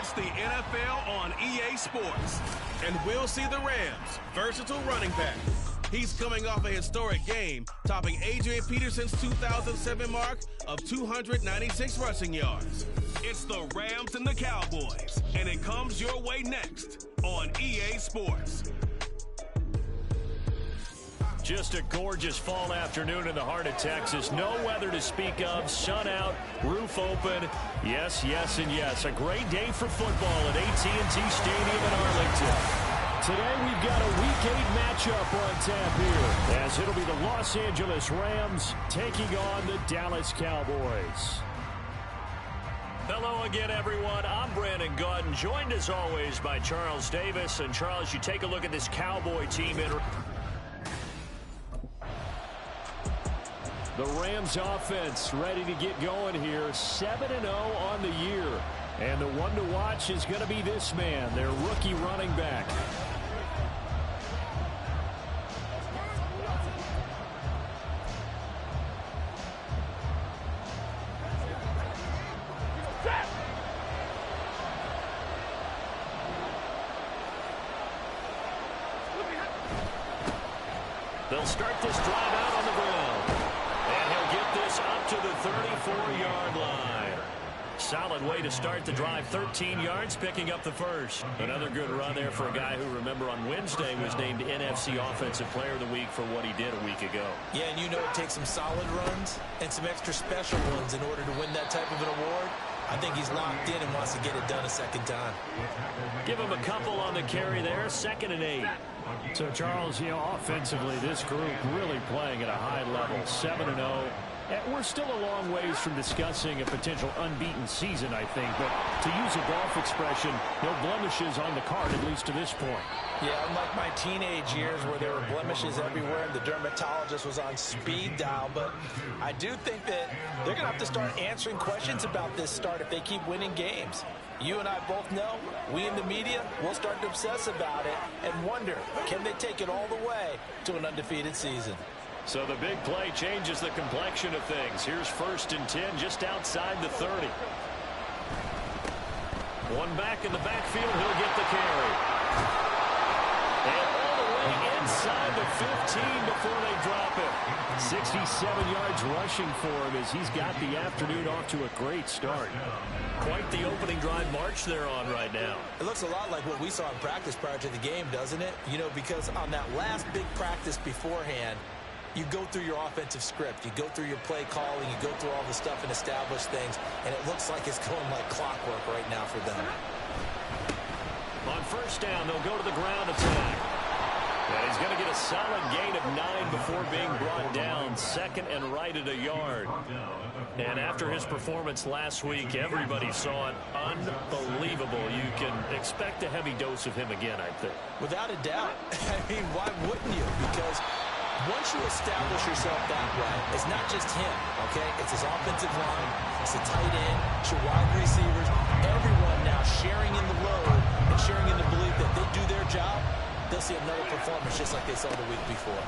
It's the NFL on EA Sports. And we'll see the Rams' versatile running back. He's coming off a historic game, topping Adrian Peterson's 2007 mark of 296 rushing yards. It's the Rams and the Cowboys, and it comes your way next on EA Sports. Just a gorgeous fall afternoon in the heart of Texas. No weather to speak of. Sun out, roof open. Yes, yes, and yes. A great day for football at AT&T Stadium in Arlington. Today we've got a Week 8 matchup on tap here, as it'll be the Los Angeles Rams taking on the Dallas Cowboys. Hello again, everyone. I'm Brandon Gordon, joined as always by Charles Davis. And Charles, you take a look at this Cowboy team in the Rams offense ready to get going here, 7-0 on the year. And the one to watch is going to be this man, their rookie running back. They'll start this drive out on the ground. And he'll get this up to the 34-yard line. Solid way to start the drive. 13 yards, picking up the first. Another good run there for a guy who, remember, on Wednesday was named NFC Offensive Player of the Week for what he did a week ago. Yeah, and you know it takes some solid runs and some extra special ones in order to win that type of an award. I think he's locked in and wants to get it done a second time. Give him a couple on the carry there, 2nd and 8. So, Charles, you know, offensively, this group really playing at a high level, 7-0. We're still a long ways from discussing a potential unbeaten season, I think. But to use a golf expression, no blemishes on the card, at least to this point. Yeah, unlike my teenage years where there were blemishes everywhere and the dermatologist was on speed dial. But I do think that they're going to have to start answering questions about this start if they keep winning games. You and I both know, we in the media, will start to obsess about it and wonder, can they take it all the way to an undefeated season? So the big play changes the complexion of things. Here's 1st and 10 just outside the 30. One back in the backfield, he'll get the carry. And all the way inside the 15 before they drop it. 67 yards rushing for him as he's got the afternoon off to a great start. Quite the opening drive march they're on right now. It looks a lot like what we saw in practice prior to the game, doesn't it? You know, because on that last big practice beforehand, you go through your offensive script, you go through your play calling, you go through all the stuff and establish things, and it looks like it's going like clockwork right now for them. On 1st down, they'll go to the ground attack. And he's going to get a solid gain of 9 before being brought down, 2nd and right at a yard. And after his performance last week, everybody saw it unbelievable. You can expect a heavy dose of him again, I think. Without a doubt. I mean, why wouldn't you? Because once you establish yourself that way, it's not just him, okay? It's his offensive line, it's the tight end, it's your wide receivers, everyone now sharing in the load and sharing in the belief that they do their job, they'll see another performance just like they saw the week before.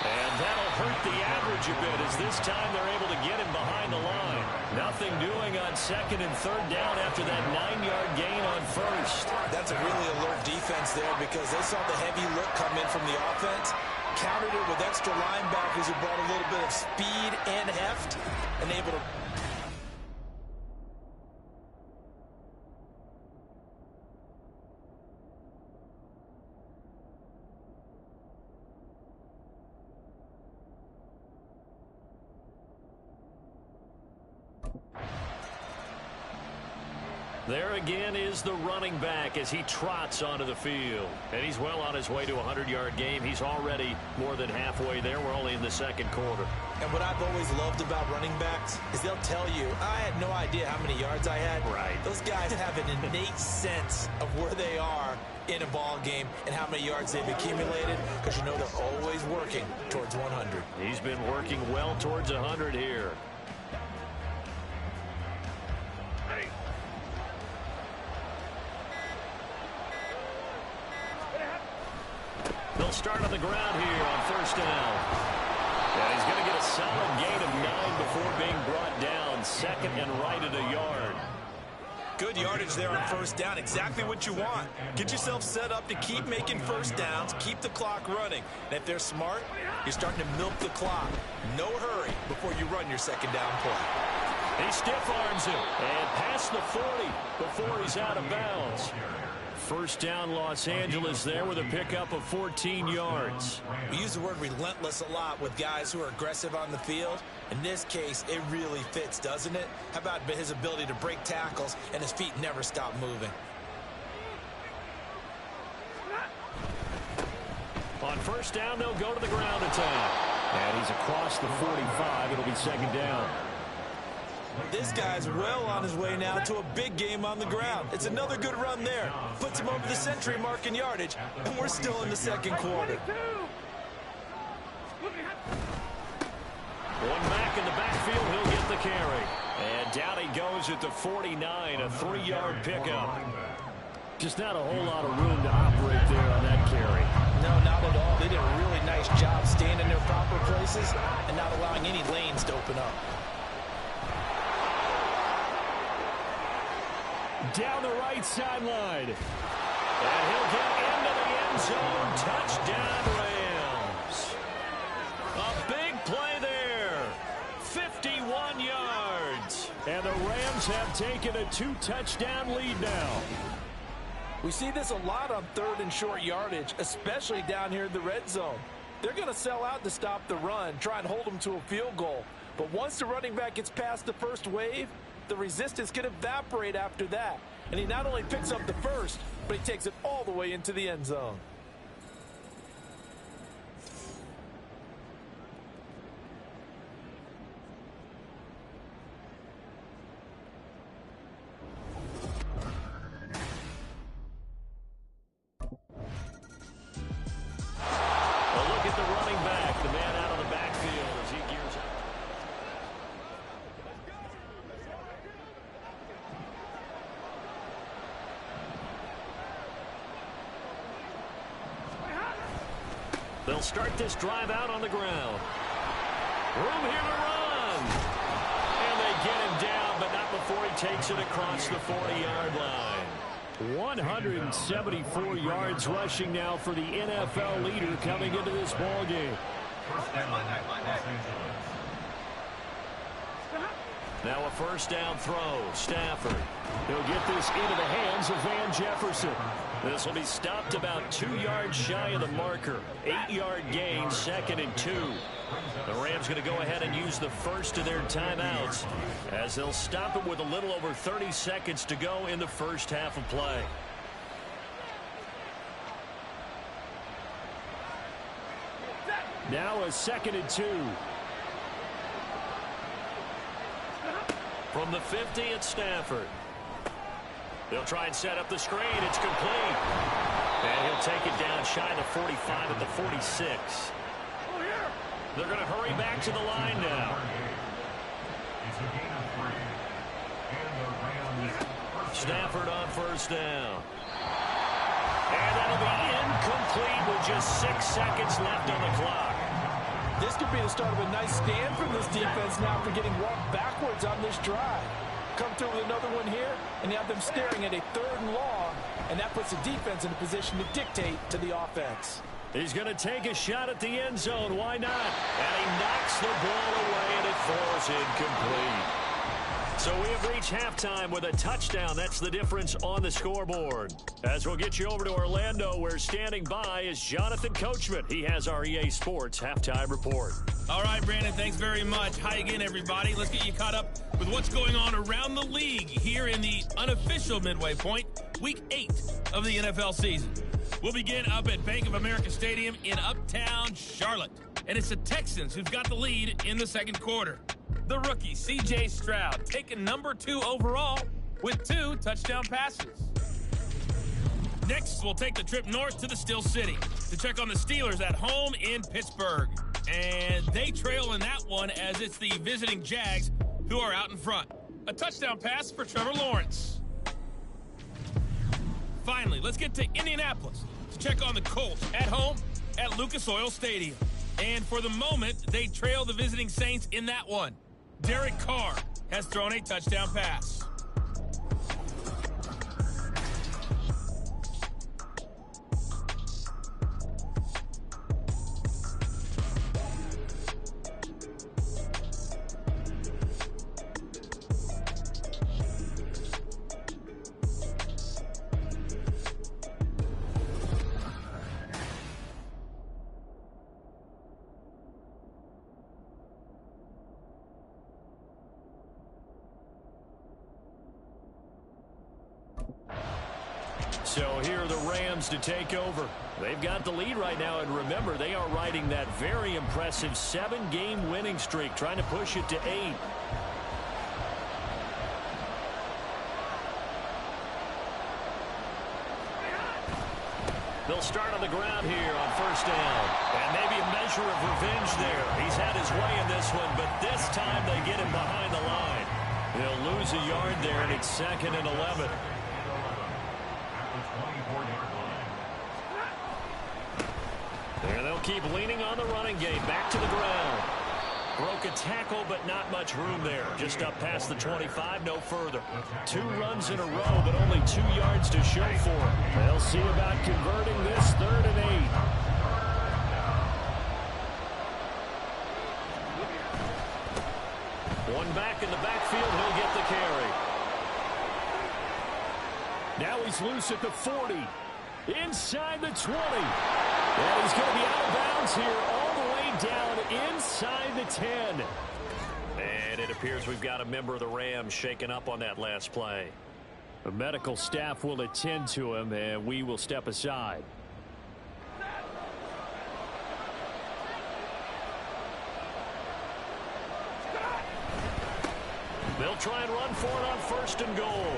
And that'll hurt the average a bit as this time they're able to get him behind the line. Nothing doing on 2nd and 3rd down after that 9-yard gain on 1st. That's a really alert defense there because they saw the heavy look come in from the offense, countered it with extra linebackers who brought a little bit of speed and heft, and able to... There again is the running back as he trots onto the field. And he's well on his way to a 100-yard game. He's already more than halfway there. We're only in the 2nd quarter. And what I've always loved about running backs is they'll tell you, I had no idea how many yards I had. Right. Those guys have an innate sense of where they are in a ball game and how many yards they've accumulated because you know they're always working towards 100. He's been working well towards 100 here. They'll start on the ground here on 1st down. And he's going to get a solid gain of 9 before being brought down, 2nd and right at a yard. Good yardage there on first down. Exactly what you want. Get yourself set up to keep making first downs, keep the clock running. And if they're smart, you're starting to milk the clock. No hurry before you run your second down play. He stiff arms him and past the 40 before he's out of bounds. First down, Los Angeles there with a pickup of 14 yards. We use the word relentless a lot with guys who are aggressive on the field. In this case, it really fits, doesn't it? How about his ability to break tackles and his feet never stop moving? On first down, they'll go to the ground attack. And he's across the 45. It'll be second down. This guy's well on his way now to a big game on the ground. It's another good run there. Puts him over the century mark in yardage, and we're still in the second quarter. One back in the backfield, he'll get the carry. And down he goes at the 49, a 3-yard pickup. Just not a whole lot of room to operate there on that carry. No, not at all. They did a really nice job staying in their proper places and not allowing any lanes to open up. Down the right sideline. And he'll get into the end zone. Touchdown, Rams. A big play there. 51 yards. And the Rams have taken a 2-touchdown lead now. We see this a lot on third and short yardage, especially down here in the red zone. They're going to sell out to stop the run, try and hold them to a field goal. But once the running back gets past the first wave, the resistance can evaporate after that. And he not only picks up the first, but he takes it all the way into the end zone. Well, look at the running back, the man out of the backfield as he gears up. They'll start this drive out on the ground. Room here to run. And they get him down, but not before he takes it across the 40-yard line. 174 yards rushing now for the NFL leader coming into this ballgame. Now a first down throw. Stafford. He'll get this into the hands of Van Jefferson. This will be stopped about 2 yards shy of the marker. 8-yard gain, 2nd and 2. The Rams going to go ahead and use the first of their timeouts as they'll stop it with a little over 30 seconds to go in the first half of play. Now a 2nd and 2. From the 50 at Stafford. They'll try and set up the screen. It's complete. And he'll take it down shy of the 45 at the 46. They're going to hurry back to the line now. Stafford on first down. And that'll be incomplete with just 6 seconds left on the clock. This could be the start of a nice stand from this defense now for getting walked backwards on this drive. Come through with another one here, and you have them staring at a 3rd and long, and that puts the defense in a position to dictate to the offense. He's going to take a shot at the end zone. Why not? And he knocks the ball away, and it falls incomplete. So we have reached halftime with a touchdown. That's the difference on the scoreboard. As we'll get you over to Orlando, where standing by is Jonathan Coachman. He has our EA Sports halftime report. All right, Brandon, thanks very much. Hi again, everybody. Let's get you caught up with what's going on around the league here in the unofficial midway point, Week 8 of the NFL season. We'll begin up at Bank of America Stadium in Uptown Charlotte. And it's the Texans who've got the lead in the second quarter. The rookie, C.J. Stroud, taken number 2 overall with 2 touchdown passes. Next, we'll take the trip north to the Steel City to check on the Steelers at home in Pittsburgh. And they trail in that one as it's the visiting Jags who are out in front. A touchdown pass for Trevor Lawrence. Finally, let's get to Indianapolis to check on the Colts at home at Lucas Oil Stadium. And for the moment, they trail the visiting Saints in that one. Derek Carr has thrown a touchdown pass. Rams to take over. They've got the lead right now, and remember, they are riding that very impressive 7-game winning streak, trying to push it to 8. They'll start on the ground here on first down. And maybe a measure of revenge there. He's had his way in this one, but this time they get him behind the line. They'll lose a yard there, and it's 2nd and 11. There they'll keep leaning on the running game. Back to the ground. Broke a tackle, but not much room there. Just up past the 25, no further. 2 runs in a row, but only 2 yards to show for it. They'll see about converting this 3rd and 8. One back in the backfield, he'll get the carry. Now he's loose at the 40. Inside the 20. And he's going to be out of bounds here all the way down inside the 10. And it appears we've got a member of the Rams shaken up on that last play. The medical staff will attend to him, and we will step aside. They'll try and run for it on 1st and goal.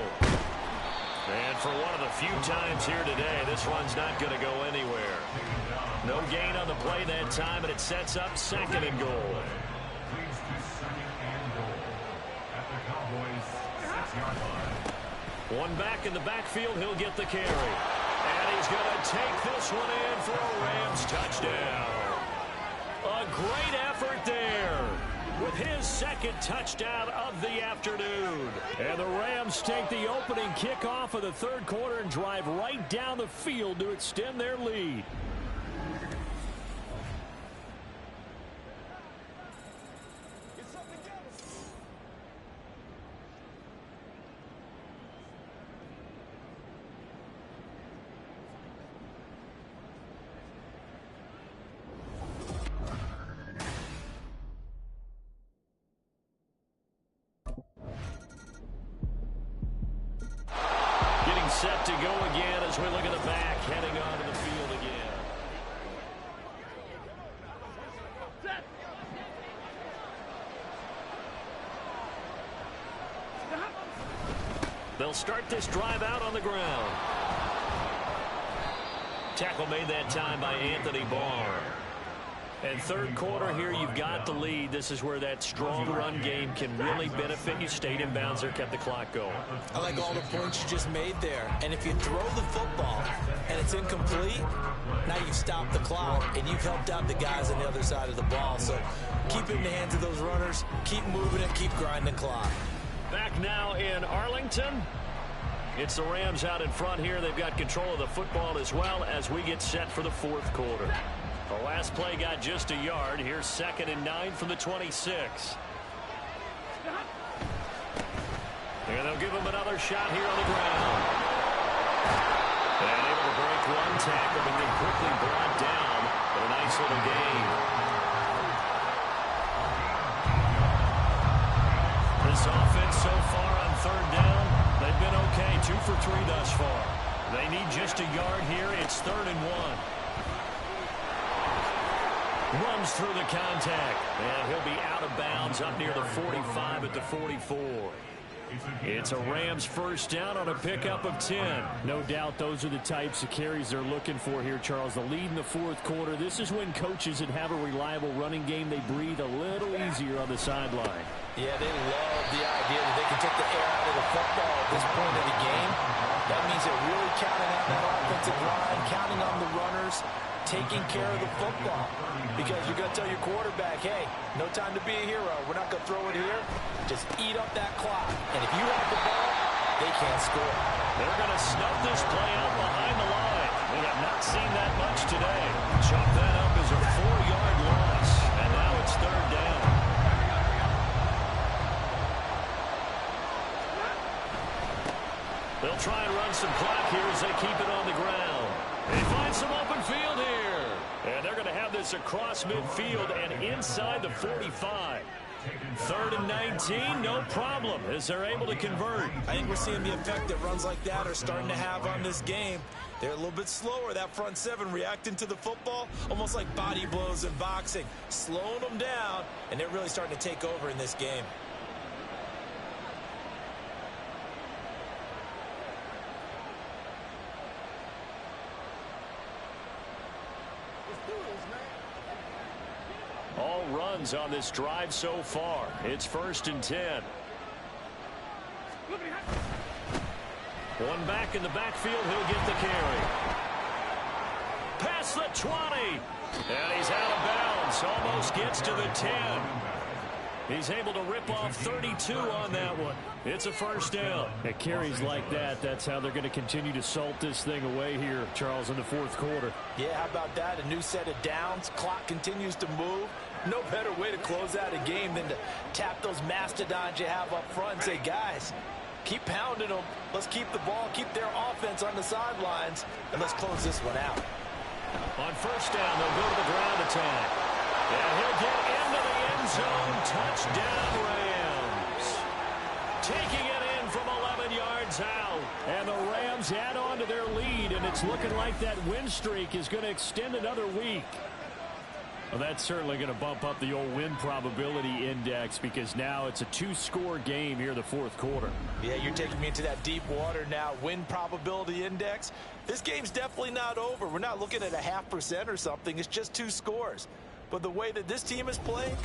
And for one of the few times here today, this run's not going to go anywhere. No gain on the play that time, and it sets up 2nd and goal. One back in the backfield, he'll get the carry. And he's going to take this one in for a Rams touchdown. A great effort there with his 2nd touchdown of the afternoon. And the Rams take the opening kickoff of the 3rd quarter and drive right down the field to extend their lead. Set to go again as we look at the back, heading onto the field again. They'll start this drive out on the ground. Tackle made that time by Anthony Barr. And 3rd quarter here, you've got the lead. This is where that strong run game can really benefit you. Stayed in bounds there, kept the clock going. I like all the points you just made there. And if you throw the football and it's incomplete, now you've stopped the clock and you've helped out the guys on the other side of the ball. So keep it in the hands of those runners. Keep moving it. Keep grinding clock. Back now in Arlington. It's the Rams out in front here. They've got control of the football as well as we get set for the 4th quarter. The last play got just a yard. Here's 2nd and 9 from the 26. And they'll give him another shot here on the ground. And able to break one tackle, but then quickly brought down for a nice little gain. This offense so far on 3rd down, they've been okay. 2 for 3 thus far. They need just a yard here. It's 3rd and 1. Runs through the contact, and he'll be out of bounds up near the 45 at the 44. It's a Rams first down on a pickup of 10. No doubt those are the types of carries they're looking for here, Charles. The lead in the 4th quarter. This is when coaches that have a reliable running game, they breathe a little easier on the sideline. Yeah, they love the idea that they can take the air out of the football at this point of the game. That means they're really counting on that offensive line, counting on the runners, taking care of the football. Because you're going to tell your quarterback, hey, no time to be a hero. We're not going to throw it here. Just eat up that clock. And if you have the ball, they can't score. They're going to snub this play out behind the line. We have not seen that much today. Chalk that up as a 4-yard loss. And now it's 3rd down. They'll try and run some clock here as they keep it on the ground. They find some open field here. And they're going to have this across midfield and inside the 45. 3rd and 19, no problem, as they're able to convert. I think we're seeing the effect that runs like that are starting to have on this game. They're a little bit slower, that front seven, reacting to the football, almost like body blows in boxing, slowing them down, and they're really starting to take over in this game. All runs on this drive so far. It's 1st and 10. One back in the backfield. He'll get the carry. Past the 20. And he's out of bounds. Almost gets to the 10. He's able to rip off 32 on that one. It's a 1st down. At carries like that, that's how they're going to continue to salt this thing away here, Charles, in the 4th quarter. Yeah, how about that? A new set of downs. Clock continues to move. No better way to close out a game than to tap those mastodons you have up front and say, guys, keep pounding them. Let's keep the ball, keep their offense on the sidelines, and let's close this one out. On 1st down, they'll go to the ground attack. And he'll get into the end zone. Touchdown, Rams. Taking it in from 11 yards out. And the Rams add on to their lead, and it's looking like that win streak is going to extend another week. Well, that's certainly going to bump up the old win probability index because now it's a 2-score game here in the 4th quarter. Yeah, you're taking me into that deep water now. Win probability index. This game's definitely not over. We're not looking at a 0.5% or something. It's just 2 scores. But the way that this team is playing...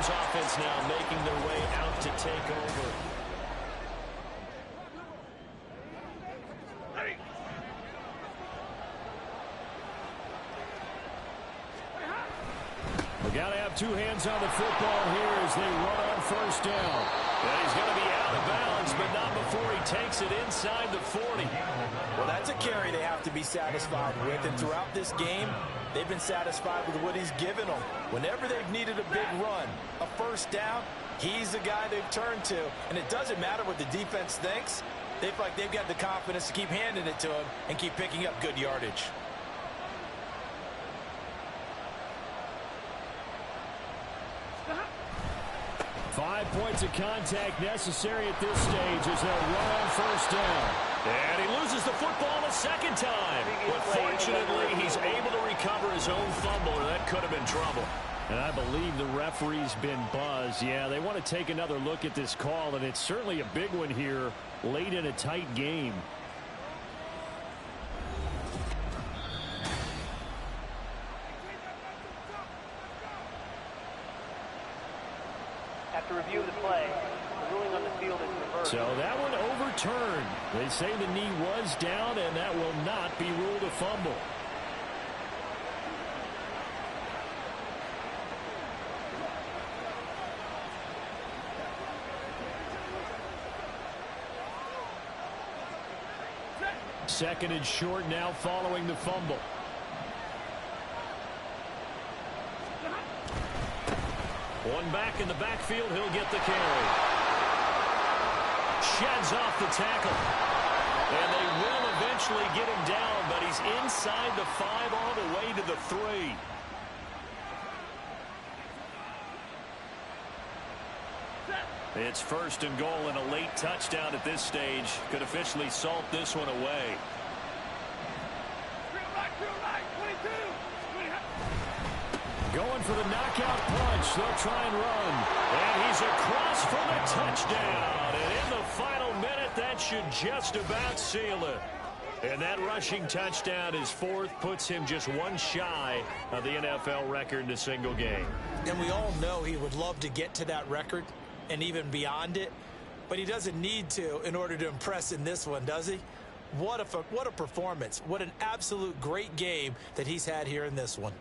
Offense now making their way out to take over. We got to have 2 hands on the football here as they run on 1st down. And he's going to be out of bounds, but not before he takes it inside the 40. Well, that's a carry they have to be satisfied with, and throughout this game, they've been satisfied with what he's given them. Whenever they've needed a big run, a 1st down, he's the guy they've turned to. And it doesn't matter what the defense thinks. They feel like they've got the confidence to keep handing it to him and keep picking up good yardage. Five points of contact necessary at this stage as they'll run on 1st down. And he loses the football the 2nd time. But fortunately, he's able to recover his own fumble, or that could have been trouble. And I believe the referee's been buzzed. Yeah, they want to take another look at this call, and it's certainly a big one here late in a tight game. After review of the play, the ruling on the field is reversed. So that one overturned. They say the knee was down, and that will not be ruled a fumble. Second and short now following the fumble. One back in the backfield, he'll get the carry. Sheds off the tackle. And they will eventually get him down, but he's inside the 5 all the way to the 3. It's 1st and goal and a late touchdown at this stage. Could officially salt this one away. Going for the knockout punch. They'll try and run. And he's across for the touchdown. And in the final minute, that should just about seal it. And that rushing touchdown, his 4th, puts him just 1 shy of the NFL record in a single game. And we all know he would love to get to that record and even beyond it, but he doesn't need to in order to impress in this one, does he? What a performance. What an absolute great game that he's had here in this one.